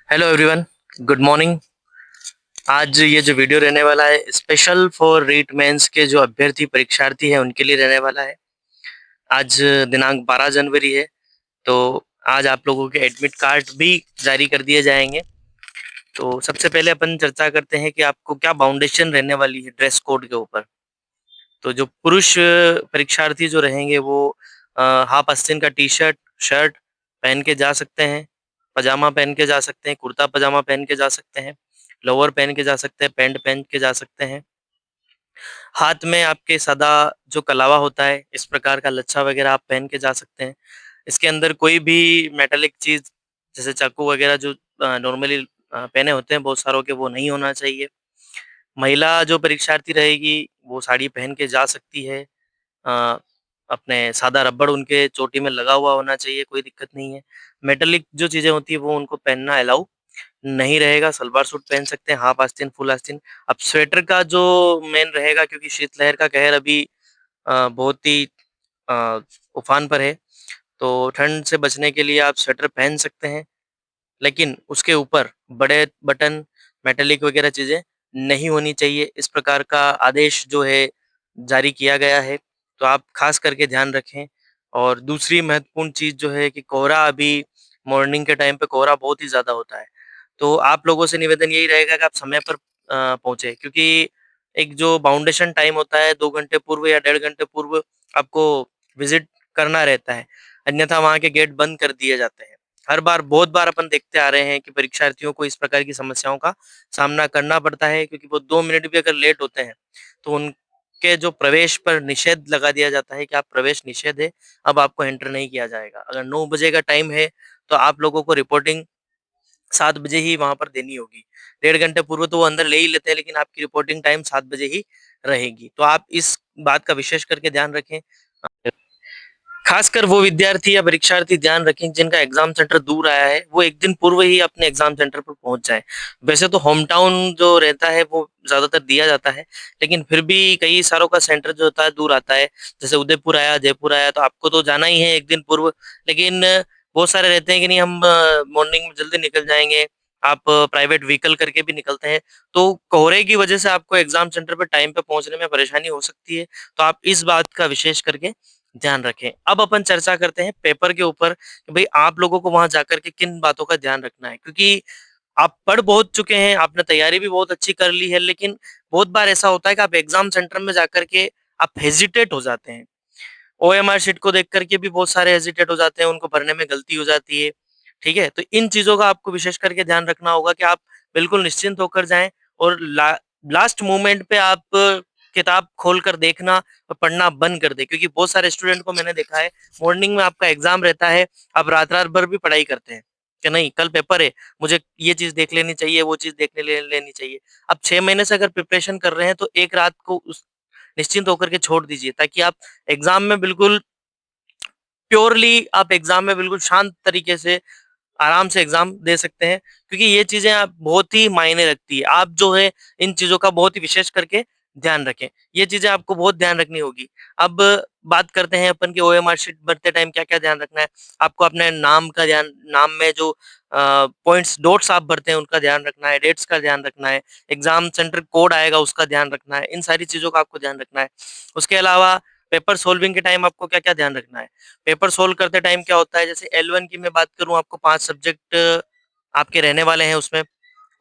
Hello everyone, good morning. आज ये जो वीडियो रहने वाला है स्पेशल फॉर रीट मेंस के जो अभ्यर्थी परीक्षार्थी हैं उनके लिए रहने वाला है। आज दिनांक 12 जनवरी है, तो आज आप लोगों के एडमिट कार्ड भी जारी कर दिए जाएंगे। तो सबसे पहले अपन चर्चा करते हैं कि आपको क्या बाउंडेशन रहने वाली है ड्रेस कोड के ऊपर। तो जो पुरुष परीक्षार्थी जो रहेंगे वो हाफ आस्तीन का टी शर्ट शर्ट पहन के जा सकते हैं, पजामा पहन के जा सकते हैं, कुर्ता पजामा पहन के जा सकते हैं, लोअर पहन के जा सकते हैं, पैंट पहन के जा सकते हैं। हाथ में आपके सादा जो कलावा होता है इस प्रकार का लच्छा वगैरह आप पहन के जा सकते हैं। इसके अंदर कोई भी मेटालिक चीज जैसे चाकू वगैरह जो नॉर्मली पहने होते हैं बहुत सारों के, वो नहीं होना चाहिए। महिला जो परीक्षार्थी रहेगी वो साड़ी पहन के जा सकती है। अ, अपने सादा रबड़ उनके चोटी में लगा हुआ होना चाहिए, कोई दिक्कत नहीं है। मेटालिक जो चीज़ें होती है वो उनको पहनना अलाउ नहीं रहेगा। सलवार सूट पहन सकते हैं, हाफ आस्तीन, फुल आस्तीन। अब स्वेटर का जो मेन रहेगा, क्योंकि शीतलहर का कहर अभी बहुत ही अ, उफान पर है, तो ठंड से बचने के लिए आप स्वेटर पहन सकते हैं। लेकिन उसके ऊपर बड़े बटन, मेटालिक वगैरह चीज़ें नहीं होनी चाहिए। इस प्रकार का आदेश जो है जारी किया गया है, तो आप ख़ास करके ध्यान रखें। और दूसरी महत्वपूर्ण चीज़ जो है कि कोहरा अभी मॉर्निंग के टाइम पे कोहरा बहुत ही ज़्यादा होता है। तो आप लोगों से निवेदन यही रहेगा कि आप समय पर पहुँचे, क्योंकि एक जो बाउंडेशन टाइम होता है 2 घंटे पूर्व या डेढ़ घंटे पूर्व आपको विज़िट करना रहता है, अन्यथा वहाँ के गेट बंद कर दिए जाते हैं। हर बार बहुत बार अपन देखते आ रहे हैं कि परीक्षार्थियों को इस प्रकार की समस्याओं का सामना करना पड़ता है, क्योंकि वो 2 मिनट भी अगर लेट होते हैं, तो उनके जो प्रवेश पर निषेध लगा दिया जाता है कि आप प्रवेश निषेध है, अब आपको एंटर नहीं किया जाएगा। अगर 9 बजे का टाइम है, तो आप लोगों को रिपोर्टिंग 7 बजे ही वहाँ पर देनी होगी। डेढ़ घंटे पूर्व तो वो अंदर ले ही लेते हैं, लेकिन आपकी रिपोर्टिंग टाइम 7 बजे ही रहेगी। तो आप इस बात का विशेष करके ध्यान रखें। खासकर वो विद्यार्थी या परीक्षार्थी ध्यान रखें जिनका एग्जाम सेंटर दूर आया है, वो 1 दिन पूर्व ही अपने एग्जाम सेंटर पर पहुँच जाएँ। वैसे तो होम टाउन जो रहता है वो ज़्यादातर दिया जाता है, लेकिन फिर भी कई सारों का सेंटर जो होता है दूर आता है। जैसे उदयपुर आया, जयपुर आया, तो आपको तो जाना ही है 1 दिन पूर्व। लेकिन बहुत सारे रहते हैं कि नहीं, हम मॉर्निंग में जल्दी निकल जाएँगे, आप प्राइवेट व्हीकल करके भी निकलते हैं। तो कोहरे की वजह से आपको एग्जाम सेंटर पे टाइम पे पहुँचने में परेशानी हो सकती है, तो आप इस बात का विशेष करके ध्यान रखें। अब अपन चर्चा करते हैं पेपर के ऊपर कि भई आप लोगों को वहाँ जाकर के किन बातों का ध्यान रखना है। क्योंकि आप पढ़ बहुत चुके हैं, आपने तैयारी भी बहुत अच्छी कर ली है, लेकिन बहुत बार ऐसा होता है कि आप एग्ज़ाम सेंटर में जाकर के आप हेजिटेट हो जाते हैं। ओएमआर शीट को देख कर के भी बहुत सारे हेजिटेट हो जाते हैं, उनको भरने में गलती हो जाती है, ठीक है? तो इन चीज़ों का आपको विशेष करके ध्यान रखना होगा कि आप बिल्कुल निश्चिंत होकर जाएँ, और लास्ट मोमेंट पे आप किताब खोल कर देखना और पढ़ना बंद कर दें। क्योंकि बहुत सारे स्टूडेंट को मैंने देखा है, मॉर्निंग में आपका एग्ज़ाम रहता है, आप रात-रात भर भी पढ़ाई करते हैं, कि नहीं कल पेपर है, मुझे ये चीज़ देख लेनी चाहिए, वो चीज़ देखने ले लेनी चाहिए। अब 6 महीने से अगर प्रिपरेशन कर रहे हैं, तो एक रात को उस निश्चिंत होकर के छोड़ दीजिए, ताकि आप एग्ज़ाम में बिल्कुल प्योरली, आप एग्ज़ाम में बिल्कुल शांत तरीके से आराम से एग्ज़ाम दे सकते हैं। क्योंकि ये चीज़ें आप बहुत ही मायने रखती है। आप जो है इन चीज़ों का बहुत ही विशेष करके ध्यान रखें। ये चीज़ें आपको बहुत ध्यान रखनी होगी। अब बात करते हैं अपन कि ओएमआर शीट भरते टाइम क्या-क्या ध्यान रखना है। आपको अपने नाम में जो पॉइंट्स डॉट्स आप भरते हैं उनका ध्यान रखना है, डेट्स का ध्यान रखना है, एग्ज़ाम सेंटर कोड आएगा उसका ध्यान रखना है। इन सारी चीज़ों का आपको ध्यान रखना है। उसके अलावा पेपर सॉल्विंग के टाइम आपको क्या-क्या ध्यान रखना है। पेपर सोल्व करते टाइम क्या होता है, जैसे L1 की मैं बात करूँ, आपको 5 सब्जेक्ट आपके रहने वाले हैं, उसमें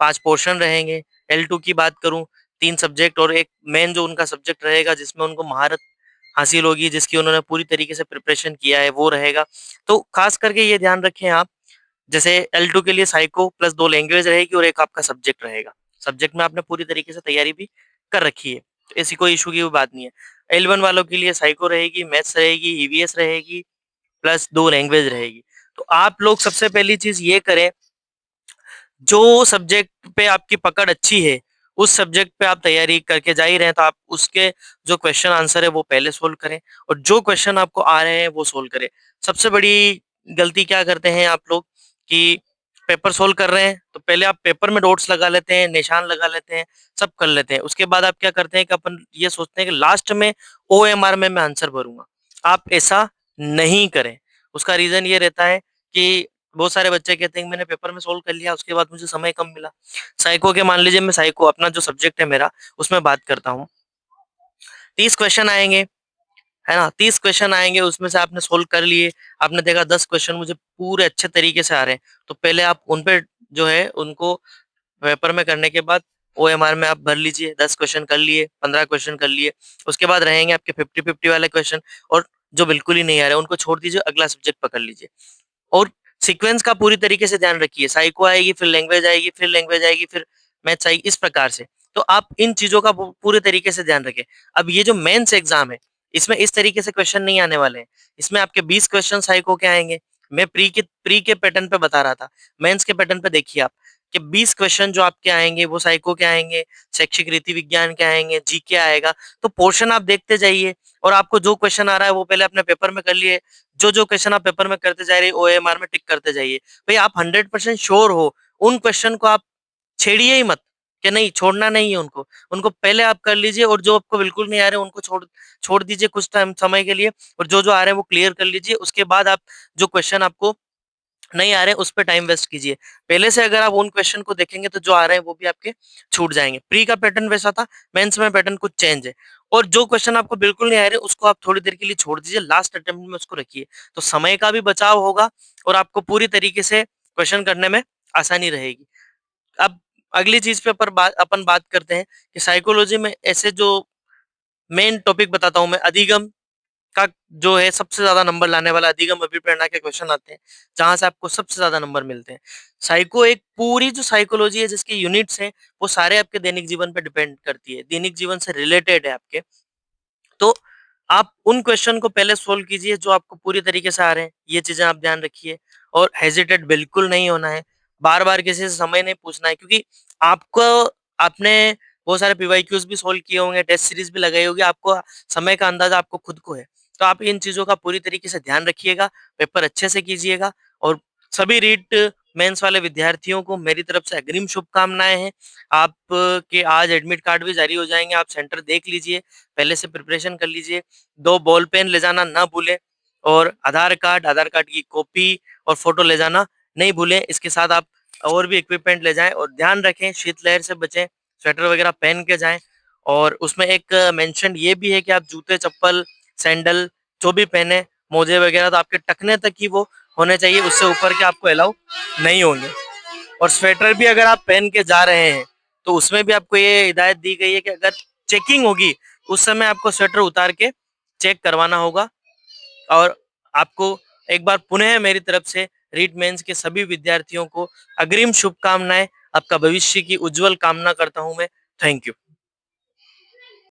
5 पोर्शन रहेंगे। L2 की बात करूँ, 3 सब्जेक्ट और एक मेन जो उनका सब्जेक्ट रहेगा जिसमें उनको महारत हासिल होगी, जिसकी उन्होंने पूरी तरीके से प्रिपरेशन किया है, वो रहेगा। तो खास करके ये ध्यान रखें आप, जैसे L2 के लिए साइको प्लस 2 लैंग्वेज रहेगी और एक आपका सब्जेक्ट रहेगा। सब्जेक्ट में आपने पूरी तरीके से तैयारी भी कर रखी है, तो ऐसी कोई इश्यू की भी बात नहीं है। L1 वालों के लिए साइको रहेगी, मैथ्स रहेगी, ईवीएस रहेगी, प्लस 2 लैंग्वेज रहेगी। तो आप लोग सबसे पहली चीज़ ये करें, जो सब्जेक्ट पे आपकी पकड़ अच्छी है, उस सब्जेक्ट पे आप तैयारी करके जा ही रहे हैं, तो आप उसके जो क्वेश्चन आंसर है वो पहले सोल्व करें, और जो क्वेश्चन आपको आ रहे हैं वो सोल्व करें। सबसे बड़ी गलती क्या करते हैं आप लोग कि पेपर सोल्व कर रहे हैं, तो पहले आप पेपर में डॉट्स लगा लेते हैं, निशान लगा लेते हैं, सब कर लेते हैं। उसके बाद आप क्या करते हैं कि अपन ये सोचते हैं कि लास्ट में ओएमआर में मैं आंसर भरूँगा। आप ऐसा नहीं करें। उसका रीज़न ये रहता है कि बहुत सारे बच्चे कहते हैं कि मैंने पेपर में सोल्व कर लिया, उसके बाद मुझे समय कम मिला। साइको के मान लीजिए मैं साइको अपना जो सब्जेक्ट है मेरा, उसमें बात करता हूँ। 30 क्वेश्चन आएँगे, है ना? 30 क्वेश्चन आएँगे, उसमें से आपने सोल्व कर लिए, आपने देखा 10 क्वेश्चन मुझे पूरे अच्छे तरीके से आ रहे हैं, तो पहले आप उन पे जो है उनको पेपर में करने के बाद ओएमआर में आप भर लीजिए, 10 क्वेश्चन कर लिए, 15 क्वेश्चन कर लिए, उसके बाद रहेंगे आपके 50-50 वाले क्वेश्चन और जो बिल्कुल ही नहीं आ रहे हैं, उनको छोड़ दीजिए, अगला सब्जेक्ट पकड़ लीजिए। और सीक्वेंस का पूरी तरीके से ध्यान रखिए, साइको आएगी, फिर लैंग्वेज आएगी, फिर लैंग्वेज आएगी, फिर मैथ्स आएगी, इस प्रकार से। तो आप इन चीज़ों का पूरे तरीके से ध्यान रखें। अब ये जो मेंस एग्ज़ाम है, इसमें इस तरीके से क्वेश्चन नहीं आने वाले हैं। इसमें आपके 20 क्वेश्चन साइको के आएँगे। मैं प्री के पैटर्न पे बता रहा था। मेंस के पैटर्न पे देखिए आप कि 20 क्वेश्चन जो आपके आएँगे, वो साइको के आएँगे, शैक्षिक रीति विज्ञान के आएँगे, जीके आएगा। तो पोर्शन आप देखते जाइए और आपको जो क्वेश्चन आ रहा है, वो पहले अपने पेपर में कर लिए। जो क्वेश्चन आप पेपर में करते जा रहे ओएमआर में टिक करते जाइए। भई आप 100% श्योर हो, उन क्वेश्चन को आप छेड़िए ही मत, कि नहीं छोड़ना नहीं है उनको। उनको पहले आप कर लीजिए और जो आपको बिल्कुल नहीं आ रहे उनको छोड़ छोड़ दीजिए कुछ टाइम समय के लिए और जो आ रहे हैं वो क्लियर कर लीजिए। उसके बाद आप जो क्वेश्चन आपको नहीं आ रहे हैं उस पे टाइम वेस्ट कीजिए। पहले से अगर आप उन क्वेश्चन को देखेंगे तो जो आ रहे हैं वो भी आपके छूट जाएँगे। प्री का पैटर्न वैसा था, मेंस में पैटर्न कुछ चेंज है। और जो क्वेश्चन आपको बिल्कुल नहीं आ रहे उसको आप थोड़ी देर के लिए छोड़ दीजिए, लास्ट अटेम्प्ट में उसको रखिए। तो समय का भी बचाव होगा और आपको पूरी तरीके से क्वेश्चन करने में आसानी रहेगी। अब अगली चीज़ पे अपन बात करते हैं कि साइकोलॉजी में ऐसे जो मेन टॉपिक बताता हूँ मैं, अधिगम का जो है सबसे ज़्यादा नंबर लाने वाला अधिगम अभिप्रेरणा के क्वेश्चन आते हैं, जहाँ से आपको सबसे ज़्यादा नंबर मिलते हैं। साइको एक पूरी जो साइकोलॉजी है जिसकी यूनिट्स हैं, वो सारे आपके दैनिक जीवन पे डिपेंड करती है, दैनिक जीवन से रिलेटेड है आपके। तो आप उन क्वेश्चन को पहले सोल्व कीजिए जो आपको पूरी तरीके से आ रहे हैं, ये चीज़ें आप ध्यान रखिए और हेजिटेट बिल्कुल नहीं होना है। बार-बार किसी से समय नहीं पूछना है क्योंकि आपको आपने बहुत सारे पीवाईक्यूज़ भी सोल्व किए होंगे, टेस्ट सीरीज़ भी लगाई होगी, आपको समय का अंदाज़ा आपको खुद को है। तो आप इन चीज़ों का पूरी तरीके से ध्यान रखिएगा, पेपर अच्छे से कीजिएगा और सभी रीट मेंस वाले विद्यार्थियों को मेरी तरफ से अग्रिम शुभकामनाएँ हैं। आप के आज एडमिट कार्ड भी जारी हो जाएँगे, आप सेंटर देख लीजिए, पहले से प्रिपरेशन कर लीजिए। 2 बॉल पेन ले जाना ना भूलें और आधार कार्ड की कॉपी और फ़ोटो ले जाना नहीं भूलें। इसके साथ आप और भी इक्विपमेंट ले जाएँ और ध्यान रखें शीतलहर से बचें, स्वेटर वगैरह पहन के जाएँ और उसमें एक मेंशन ये भी है कि आप जूते, चप्पल, सैंडल जो भी पहने, मोजे वगैरह तो आपके टखने तक ही वो होने चाहिए, उससे ऊपर के आपको अलाउ नहीं होंगे। और स्वेटर भी अगर आप पहन के जा रहे हैं, तो उसमें भी आपको ये हिदायत दी गई है कि अगर चेकिंग होगी, उस समय आपको स्वेटर उतार के चेक करवाना होगा और आपको एक बार पुनः मेरी तरफ से रीट मेंस के सभी विद्यार्थियों को अग्रिम शुभकामनाएँ, आपका भविष्य की उज्जवल कामना करता हूँ मैं। Thank you.